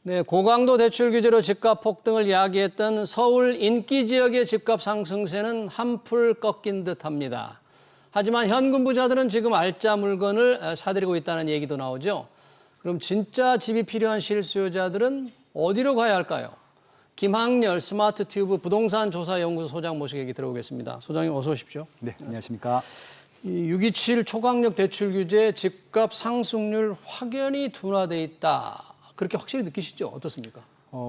네, 고강도 대출 규제로 집값 폭등을 야기했던 서울 인기 지역의 집값 상승세는 한풀 꺾인 듯합니다. 하지만 현금 부자들은 지금 알짜 물건을 사들이고 있다는 얘기도 나오죠. 그럼 진짜 집이 필요한 실수요자들은 어디로 가야 할까요? 김학렬 스마트튜브 부동산 조사연구소 소장 모시고 얘기 들어보겠습니다. 소장님 어서 오십시오. 네, 안녕하십니까. 627 초강력 대출 규제 집값 상승률 확연히 둔화돼 있다. 그렇게 확실히 느끼시죠? 어떻습니까?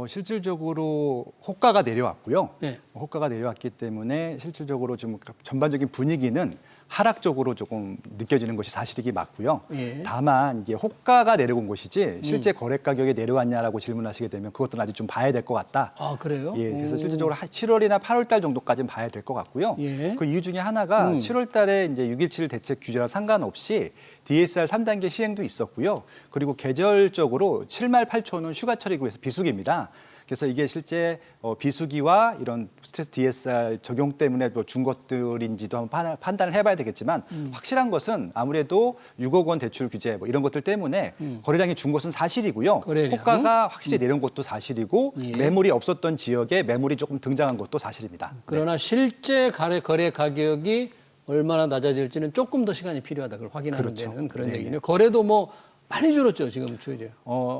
실질적으로 호가가 내려왔고요. 네. 호가가 내려왔기 때문에 실질적으로 좀 전반적인 분위기는 하락적으로 조금 느껴지는 것이 사실이기 맞고요. 예. 다만 이게 호가가 내려온 것이지 실제 거래 가격이 내려왔냐라고 질문하시게 되면 그것들은 아직 좀 봐야 될 것 같다. 아, 그래요? 예, 그래서 실질적으로 7월이나 8월 달 정도까지는 봐야 될 것 같고요. 예. 그 이유 중에 하나가 7월 달에 이제 6.17 대책 규제랑 상관없이 DSR 3단계 시행도 있었고요. 그리고 계절적으로 7말 8초는 휴가철이고 해서 비수기입니다. 그래서 이게 실제 비수기와 이런 스트레스 DSR 적용 때문에 준 것들인지도 한번 판단을 해봐야 되겠지만 확실한 것은 아무래도 6억 원 대출 규제 뭐 이런 것들 때문에 거래량이 준 것은 사실이고요. 거래량? 호가가 확실히 내려온 것도 사실이고 예. 매물이 없었던 지역에 매물이 조금 등장한 것도 사실입니다. 그러나 실제 거래 가격이 얼마나 낮아질지는 조금 더 시간이 필요하다. 그걸 확인하는 그렇죠. 데는 그런 네. 얘기네요. 거래도 뭐 많이 줄었죠, 지금 주요제.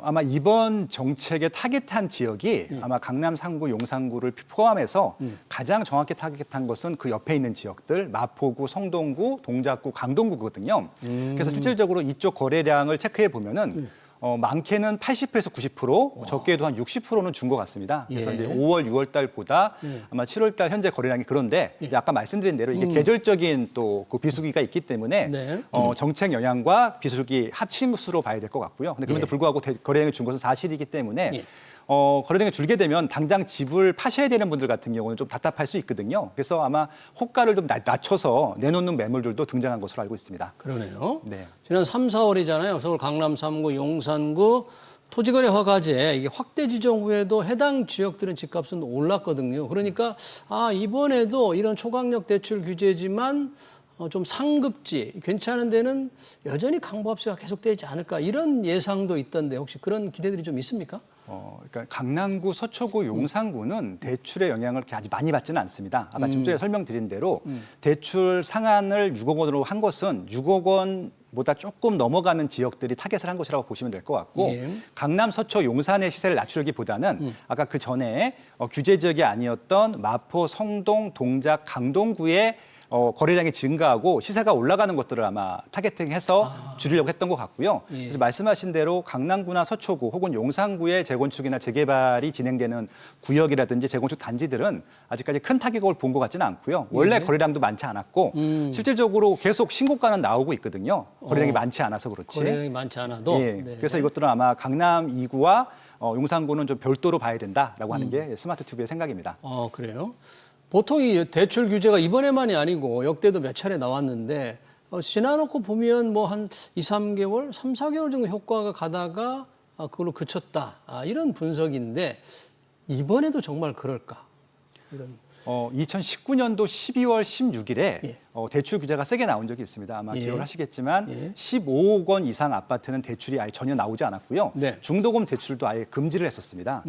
아마 이번 정책의 타겟한 지역이 아마 강남 3구, 용산구를 포함해서 가장 정확히 타겟한 것은 그 옆에 있는 지역들, 마포구, 성동구, 동작구, 강동구거든요. 그래서 실질적으로 이쪽 거래량을 체크해 보면은 많게는 80%에서 90%, 적게도 한 60%는 준 것 같습니다. 그래서 예. 이제 5월, 6월 달보다 아마 7월 달 현재 거래량이 그런데 이제 아까 말씀드린 대로 이게 계절적인 또 그 비수기가 있기 때문에 네. 정책 영향과 비수기 합치수로 봐야 될 것 같고요. 근데 그럼에도 예. 불구하고 거래량이 준 것은 사실이기 때문에 예. 거래량이 줄게 되면 당장 집을 파셔야 되는 분들 같은 경우는 좀 답답할 수 있거든요. 그래서 아마 호가를 좀 낮춰서 내놓는 매물들도 등장한 것으로 알고 있습니다. 그러네요. 네. 지난 3, 4월이잖아요. 서울 강남 3구, 용산구 토지거래 허가제 이게 확대 지정 후에도 해당 지역들은 집값은 올랐거든요. 그러니까 이번에도 이런 초강력 대출 규제지만 좀 상급지 괜찮은 데는 여전히 강보합세가 계속되지 않을까 이런 예상도 있던데 혹시 그런 기대들이 좀 있습니까? 그러니까 강남구, 서초구, 용산구는 대출의 영향을 그렇게 아주 많이 받지는 않습니다. 아까 좀 전에 설명드린 대로 대출 상한을 6억 원으로 한 것은 6억 원보다 조금 넘어가는 지역들이 타겟을 한 것이라고 보시면 될 것 같고 예. 강남, 서초, 용산의 시세를 낮추기보다는 아까 그 전에 규제 지역이 아니었던 마포, 성동, 동작, 강동구의 거래량이 증가하고 시세가 올라가는 것들을 아마 타겟팅해서 줄이려고 했던 것 같고요. 예. 그래서 말씀하신 대로 강남구나 서초구 혹은 용산구의 재건축이나 재개발이 진행되는 구역이라든지 재건축 단지들은 아직까지 큰 타격을 본 것 같지는 않고요. 원래 예. 거래량도 많지 않았고 실질적으로 계속 신고가는 나오고 있거든요. 거래량이 많지 않아서 그렇지. 거래량이 많지 않아도. 예. 네. 그래서 이것들은 아마 강남 2구와 용산구는 좀 별도로 봐야 된다라고 하는 게 스마트튜브의 생각입니다. 그래요? 보통 이 대출 규제가 이번에만이 아니고 역대도 몇 차례 나왔는데 지나놓고 보면 뭐 한 2, 3개월, 3, 4개월 정도 효과가 가다가 그걸로 그쳤다. 이런 분석인데 이번에도 정말 그럴까? 이런. 2019년도 12월 16일에 예. 대출 규제가 세게 나온 적이 있습니다. 아마 예. 기억을 하시겠지만 예. 15억 원 이상 아파트는 대출이 아예 전혀 나오지 않았고요. 네. 중도금 대출도 아예 금지를 했었습니다.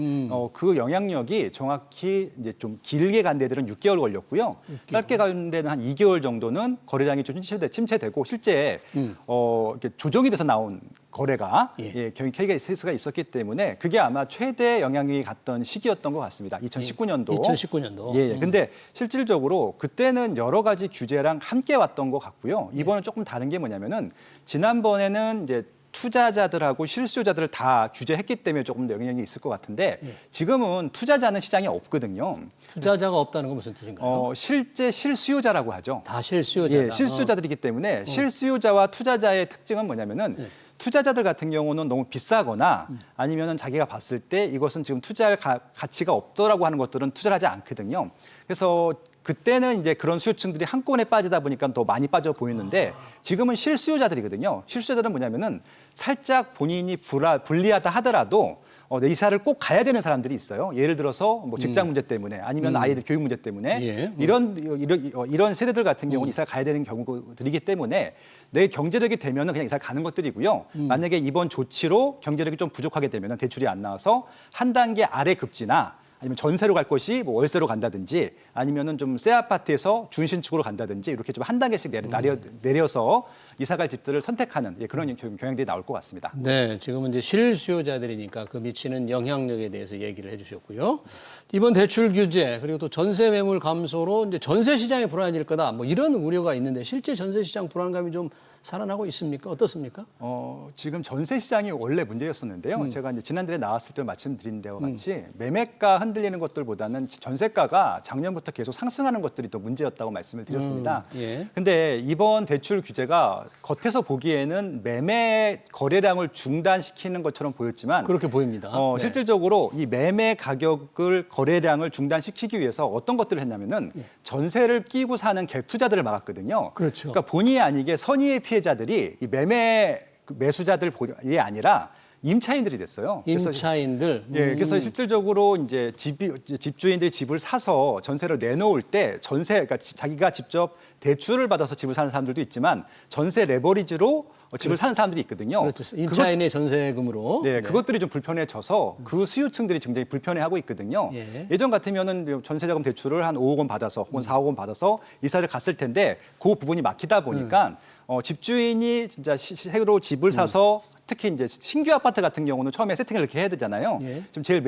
그 영향력이 정확히 이제 좀 길게 간 데들은 6개월 걸렸고요. 짧게 간 데는 한 2개월 정도는 거래량이 좀 침체되고 실제 이렇게 조정이 돼서 나온 거래가 케이스가 있었기 때문에 그게 아마 최대 영향이 갔던 시기였던 것 같습니다. 2019년도. 2019년도. 예. 근데 실질적으로 그때는 여러 가지 규제랑 함께 왔던 것 같고요. 이번은 조금 다른 게 뭐냐면은 지난번에는 이제 투자자들하고 실수요자들을 다 규제했기 때문에 조금 더 영향이 있을 것 같은데 지금은 투자자는 시장에 없거든요. 투자자가 없다는 건 무슨 뜻인가요? 실제 실수요자라고 하죠. 다 실수요자다. 예, 실수요자들이기 때문에 실수요자와 투자자의 특징은 뭐냐면은 투자자들 같은 경우는 너무 비싸거나 아니면은 자기가 봤을 때 이것은 지금 투자할 가치가 없더라고 하는 것들은 투자를 하지 않거든요. 그래서 그때는 이제 그런 수요층들이 한꺼번에 빠지다 보니까 더 많이 빠져 보이는데 지금은 실수요자들이거든요. 실수요자들은 뭐냐면은 살짝 본인이 불리하다 하더라도 이사를 꼭 가야 되는 사람들이 있어요. 예를 들어서 뭐 직장 문제 때문에 아니면 아이들 교육 문제 때문에 예. 이런 세대들 같은 경우는 이사를 가야 되는 경우들이기 때문에 내 경제력이 되면은 그냥 이사를 가는 것들이고요. 만약에 이번 조치로 경제력이 좀 부족하게 되면은 대출이 안 나와서 한 단계 아래 급지나 아니면 전세로 갈 것이 뭐 월세로 간다든지 아니면은 좀 새 아파트에서 준신축으로 간다든지 이렇게 좀 한 단계씩 내려서 이사갈 집들을 선택하는 그런 경향들이 나올 것 같습니다. 네, 지금은 이제 실수요자들이니까 그 미치는 영향력에 대해서 얘기를 해주셨고요. 이번 대출 규제 그리고 또 전세 매물 감소로 이제 전세 시장이 불안해질 거다. 뭐 이런 우려가 있는데 실제 전세 시장 불안감이 좀 살아나고 있습니까? 어떻습니까? 지금 전세 시장이 원래 문제였었는데요. 제가 이제 지난달에 나왔을 때 말씀드린 데와 같이 매매가 흔들리는 것들보다는 전세가가 작년부터 계속 상승하는 것들이 더 문제였다고 말씀을 드렸습니다. 예. 근데 이번 대출 규제가 겉에서 보기에는 매매 거래량을 중단시키는 것처럼 보였지만 그렇게 보입니다. 네. 실질적으로 이 매매 가격을 거래량을 중단시키기 위해서 어떤 것들을 했냐면은 전세를 끼고 사는 갭 투자들을 막았거든요. 그렇죠. 그러니까 본의 아니게 선의의 피해자들이 이 매수자들이 아니라 임차인들이 됐어요. 임차인들. 그래서 실질적으로 이제 집주인들이 집을 사서 전세를 내놓을 때 그러니까 자기가 직접 대출을 받아서 집을 사는 사람들도 있지만 전세 레버리지로 집을 사는 사람들이 있거든요. 그렇죠. 임차인의 전세금으로. 그것들이 좀 불편해져서 그 수요층들이 굉장히 불편해하고 있거든요. 예전 같으면은 전세자금 대출을 한 5억 원 받아서 혹은 4억 원 받아서 이사를 갔을 텐데 그 부분이 막히다 보니까 집주인이 진짜 새로 집을 사서 특히 이제 신규 아파트 같은 경우는 처음에 세팅을 이렇게 해야 되잖아요. 지금 제일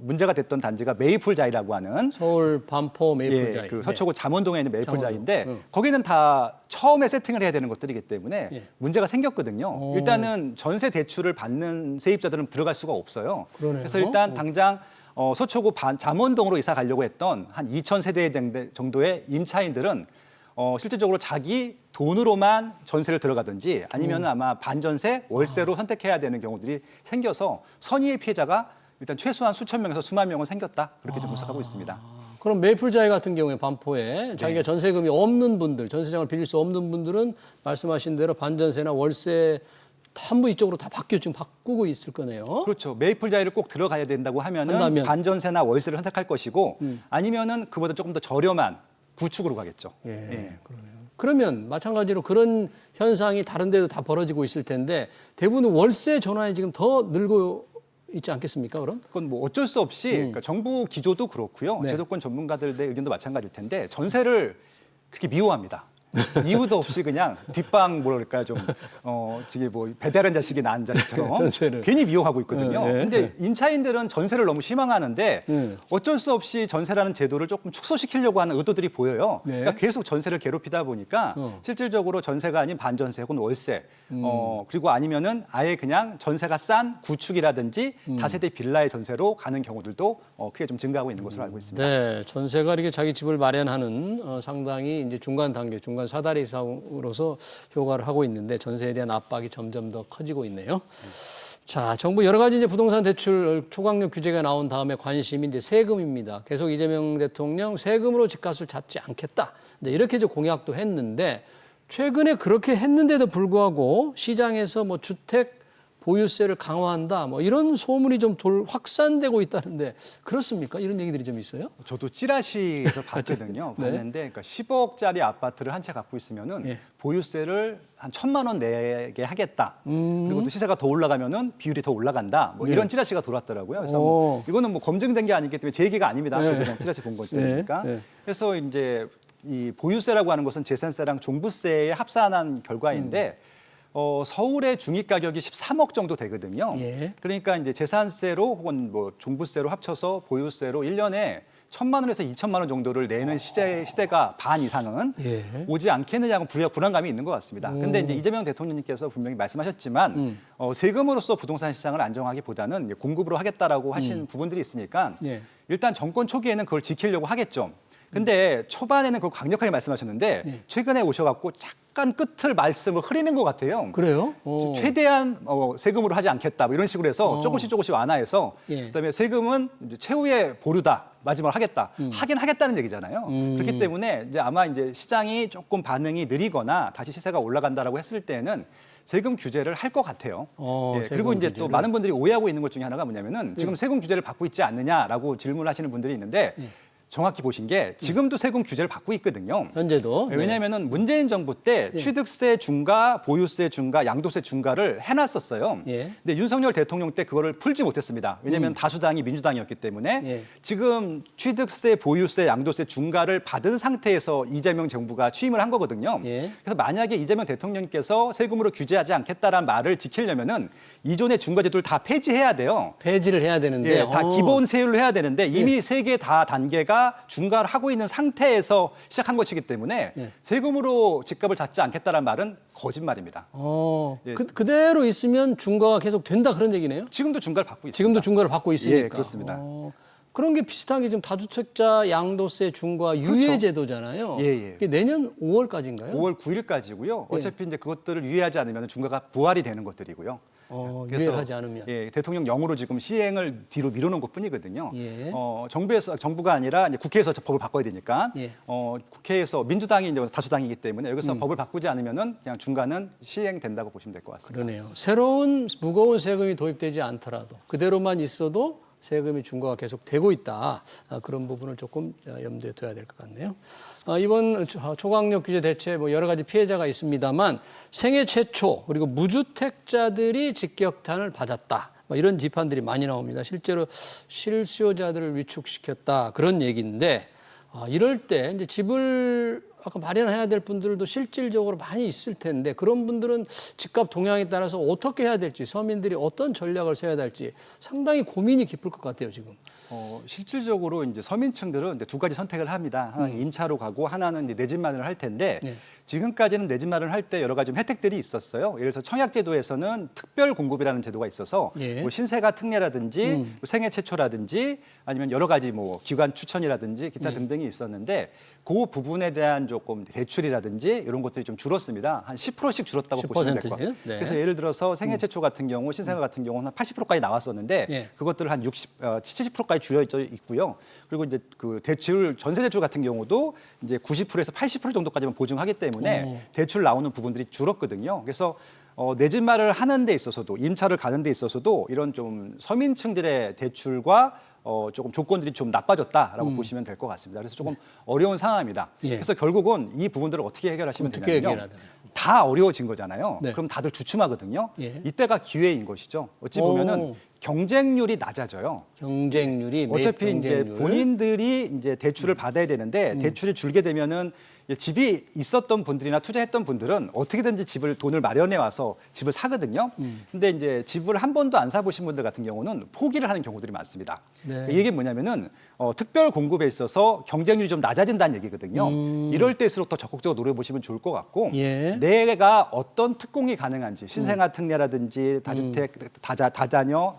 문제가 됐던 단지가 메이플자이라고 하는 서울 반포 메이플자이. 그 서초구 잠원동에 있는 메이플자이인데 거기는 다 처음에 세팅을 해야 되는 것들이기 때문에 문제가 생겼거든요. 일단은 전세 대출을 받는 세입자들은 들어갈 수가 없어요. 그러네요. 그래서 일단 당장 서초구 잠원동으로 이사 가려고 했던 한 2,000세대 정도의 임차인들은 실질적으로 자기 돈으로만 전세를 들어가든지 아니면 아마 반전세, 월세로 선택해야 되는 경우들이 생겨서 선의의 피해자가 일단 최소한 수천 명에서 수만 명은 생겼다. 그렇게 좀 분석하고 있습니다. 그럼 메이플자이 같은 경우에 반포에 자기가 전세금이 없는 분들, 전세장을 빌릴 수 없는 분들은 말씀하신 대로 반전세나 월세 전부 이쪽으로 다 지금 바꾸고 있을 거네요. 그렇죠. 메이플자이를 꼭 들어가야 된다고 하면은 반전세나 월세를 선택할 것이고 아니면은 그보다 조금 더 저렴한 구축으로 가겠죠. 그러네요. 그러면 마찬가지로 그런 현상이 다른 데도 다 벌어지고 있을 텐데 대부분 월세 전환이 지금 더 늘고 있지 않겠습니까? 그럼? 그건 뭐 어쩔 수 없이 그러니까 정부 기조도 그렇고요. 제도권 전문가들의 의견도 마찬가지일 텐데 전세를 그렇게 미워합니다. 이유도 없이 그냥 뒷방 뭐랄까 좀 저게 뭐 배달한 자식이 낳은 자식처럼 전세를. 괜히 미워하고 있거든요. 근데 임차인들은 전세를 너무 희망하는데 어쩔 수 없이 전세라는 제도를 조금 축소시키려고 하는 의도들이 보여요. 그러니까 계속 전세를 괴롭히다 보니까 실질적으로 전세가 아닌 반전세 혹은 월세 그리고 아니면은 아예 그냥 전세가 싼 구축이라든지 다세대 빌라의 전세로 가는 경우들도 크게 좀 증가하고 있는 것으로 알고 있습니다. 네, 전세가 이렇게 자기 집을 마련하는 상당히 이제 중간 단계, 중간 사다리상으로서 효과를 하고 있는데 전세에 대한 압박이 점점 더 커지고 있네요. 자, 정부 여러 가지 이제 부동산 대출 초강력 규제가 나온 다음에 관심이 이제 세금입니다. 계속 이재명 대통령 세금으로 집값을 잡지 않겠다. 이제 이렇게 이제 공약도 했는데 최근에 그렇게 했는데도 불구하고 시장에서 뭐 주택 보유세를 강화한다, 뭐 이런 소문이 좀 확산되고 있다는데 그렇습니까? 이런 얘기들이 좀 있어요? 저도 찌라시에서 봤거든요. 봤는데 그러니까 10억짜리 아파트를 한 채 갖고 있으면은 보유세를 한 1,000만 원 내게 하겠다. 그리고 또 시세가 더 올라가면은 비율이 더 올라간다. 뭐 이런 찌라시가 돌았더라고요. 그래서 뭐 이거는 뭐 검증된 게 아니기 때문에 제 얘기가 아닙니다. 저도 그냥 찌라시 본 거니까. 그래서 이제 이 보유세라고 하는 것은 재산세랑 종부세에 합산한 결과인데. 서울의 중위 가격이 13억 정도 되거든요. 그러니까 이제 재산세로 혹은 뭐 종부세로 합쳐서 보유세로 1년에 1,000만 원에서 2,000만 원 정도를 내는 시대가 반 이상은 오지 않겠느냐고 불안감이 있는 것 같습니다. 근데 이제 이재명 대통령님께서 분명히 말씀하셨지만 세금으로서 부동산 시장을 안정하기보다는 공급으로 하겠다라고 하신 부분들이 있으니까 일단 정권 초기에는 그걸 지키려고 하겠죠. 근데 초반에는 그걸 강력하게 말씀하셨는데 최근에 오셔갖고 약간 끝을 말씀을 흐리는 것 같아요. 그래요? 최대한 세금으로 하지 않겠다 뭐 이런 식으로 해서 조금씩 완화해서 그다음에 세금은 이제 최후의 보류다. 마지막으로 하겠다. 하긴 하겠다는 얘기잖아요. 그렇기 때문에 이제 아마 이제 시장이 조금 반응이 느리거나 다시 시세가 올라간다라고 했을 때는 세금 규제를 할 것 같아요. 예, 세금 그리고 이제 규제를. 또 많은 분들이 오해하고 있는 것 중에 하나가 뭐냐면은 지금 세금 규제를 받고 있지 않느냐라고 질문하시는 분들이 있는데 정확히 보신 게 지금도 세금 규제를 받고 있거든요. 현재도. 네. 왜냐하면은 문재인 정부 때 취득세 중과, 보유세 중과, 양도세 중과를 해놨었어요. 예. 근데 윤석열 대통령 때 그거를 풀지 못했습니다. 왜냐하면 다수당이 민주당이었기 때문에 예. 지금 취득세, 보유세, 양도세 중과를 받은 상태에서 이재명 정부가 취임을 한 거거든요. 예. 그래서 만약에 이재명 대통령께서 세금으로 규제하지 않겠다라는 말을 지키려면은 이전의 중과제도를 다 폐지해야 돼요. 폐지를 해야 되는데. 예, 다 기본 세율로 해야 되는데 이미 세 개 다 단계가 중과를 하고 있는 상태에서 시작한 것이기 때문에 세금으로 집값을 잡지 않겠다는 말은 거짓말입니다. 예. 그대로 있으면 중과가 계속 된다 그런 얘기네요. 지금도 중과를 받고 있습니다. 지금도 중과를 받고 있으니까. 예, 그렇습니다. 그런 게 비슷한 게 지금 다주택자 양도세 중과 유예 제도잖아요. 예, 예. 그게 내년 5월까지인가요? 5월 9일까지고요. 어차피 이제 그것들을 유예하지 않으면 중과가 부활이 되는 것들이고요. 유예를 하지 않으면. 예, 대통령령으로 지금 시행을 뒤로 미루는 것뿐이거든요. 예. 정부가 아니라 이제 국회에서 법을 바꿔야 되니까 예. 국회에서 민주당이 이제 다수당이기 때문에 여기서 법을 바꾸지 않으면은 그냥 중과는 시행된다고 보시면 될 것 같습니다. 그러네요. 새로운 무거운 세금이 도입되지 않더라도 그대로만 있어도 세금이 중과가 계속 되고 있다. 그런 부분을 조금 염두에 둬야 될 것 같네요. 이번 초강력 규제 대체 뭐 여러 가지 피해자가 있습니다만 생애 최초 그리고 무주택자들이 직격탄을 받았다. 뭐 이런 비판들이 많이 나옵니다. 실제로 실수요자들을 위축시켰다 그런 얘기인데 이럴 때 이제 집을 아까 마련해야 될 분들도 실질적으로 많이 있을 텐데 그런 분들은 집값 동향에 따라서 어떻게 해야 될지 서민들이 어떤 전략을 세워야 될지 상당히 고민이 깊을 것 같아요 지금. 실질적으로 이제 서민층들은 이제 두 가지 선택을 합니다. 하나는 임차로 가고 하나는 내 집 마련을 할 텐데 지금까지는 내 집 마련을 할 때 여러 가지 좀 혜택들이 있었어요. 예를 들어서 청약제도에서는 특별 공급이라는 제도가 있어서 뭐 신세가 특례라든지 생애 최초라든지 아니면 여러 가지 뭐 기관 추천이라든지 기타 등등이 있었는데 그 부분에 대한 조금 대출이라든지 이런 것들이 좀 줄었습니다. 한 10%씩 줄었다고 보시면 될 것 같아요. 네. 그래서 예를 들어서 생애 최초 같은 경우, 신세가 같은 경우는 한 80%까지 나왔었는데 그것들을 한 70%까지 줄여져 있고요. 그리고 이제 그 대출 전세 대출 같은 경우도 이제 90%에서 80% 정도까지만 보증하기 때문에 대출 나오는 부분들이 줄었거든요. 그래서 내 집 마련을 하는 데 있어서도 임차를 가는 데 있어서도 이런 좀 서민층들의 대출과 조금 조건들이 좀 나빠졌다라고 보시면 될 것 같습니다. 그래서 조금 어려운 상황입니다. 그래서 결국은 이 부분들을 어떻게 해결하시면 되냐면요. 다 어려워진 거잖아요. 그럼 다들 주춤하거든요. 이때가 기회인 것이죠. 어찌 보면은 경쟁률이 낮아져요. 경쟁률이 어차피 이제 본인들이 이제 대출을 받아야 되는데 대출이 줄게 되면은 집이 있었던 분들이나 투자했던 분들은 어떻게든지 돈을 마련해 와서 집을 사거든요. 근데 이제 집을 한 번도 안 사보신 분들 같은 경우는 포기를 하는 경우들이 많습니다. 이게 뭐냐면은 특별 공급에 있어서 경쟁률이 좀 낮아진다는 얘기거든요. 이럴 때일수록 더 적극적으로 노려보시면 좋을 것 같고 내가 어떤 특공이 가능한지 신생아 특례라든지 다주택 다자녀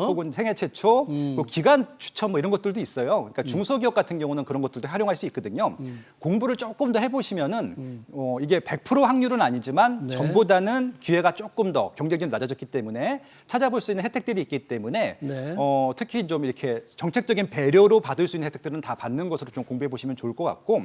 혹은 생애 최초 그 기간 추천 뭐 이런 것들도 있어요. 그러니까 중소기업 같은 경우는 그런 것들도 활용할 수 있거든요. 공부를 조금 더 해보시면은 이게 100% 확률은 아니지만 전보다는 기회가 조금 더 경쟁률이 낮아졌기 때문에 찾아볼 수 있는 혜택들이 있기 때문에 특히 좀 이렇게 정책적인 배려로 받을 수 있는 혜택들은 다 받는 것으로 좀 공부해 보시면 좋을 것 같고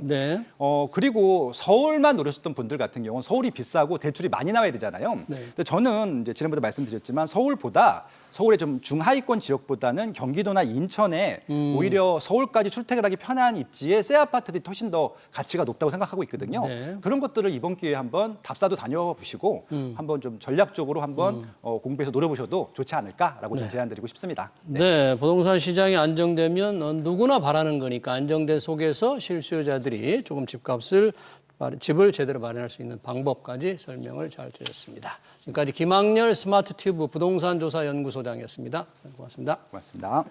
그리고 서울만 노렸었던 분들 같은 경우는 서울이 비싸고 대출이 많이 나와야 되잖아요. 근데 저는 이제 지난번에 말씀드렸지만 서울의 좀 중하위권 지역보다는 경기도나 인천에 오히려 서울까지 출퇴근하기 편한 입지에 새 아파트들이 훨씬 더 가치가 높다고 생각하고 있거든요. 그런 것들을 이번 기회에 한번 답사도 다녀보시고 한번 좀 전략적으로 한번 공부해서 노려보셔도 좋지 않을까라고 좀 제안드리고 싶습니다. 네, 부동산 시장이 안정되면 누구나 바라는 거니까 안정된 속에서 실수요자들이 조금 집을 제대로 마련할 수 있는 방법까지 설명을 잘 주셨습니다. 지금까지 김학렬 스마트 튜브 부동산 조사 연구소장이었습니다. 고맙습니다. 고맙습니다.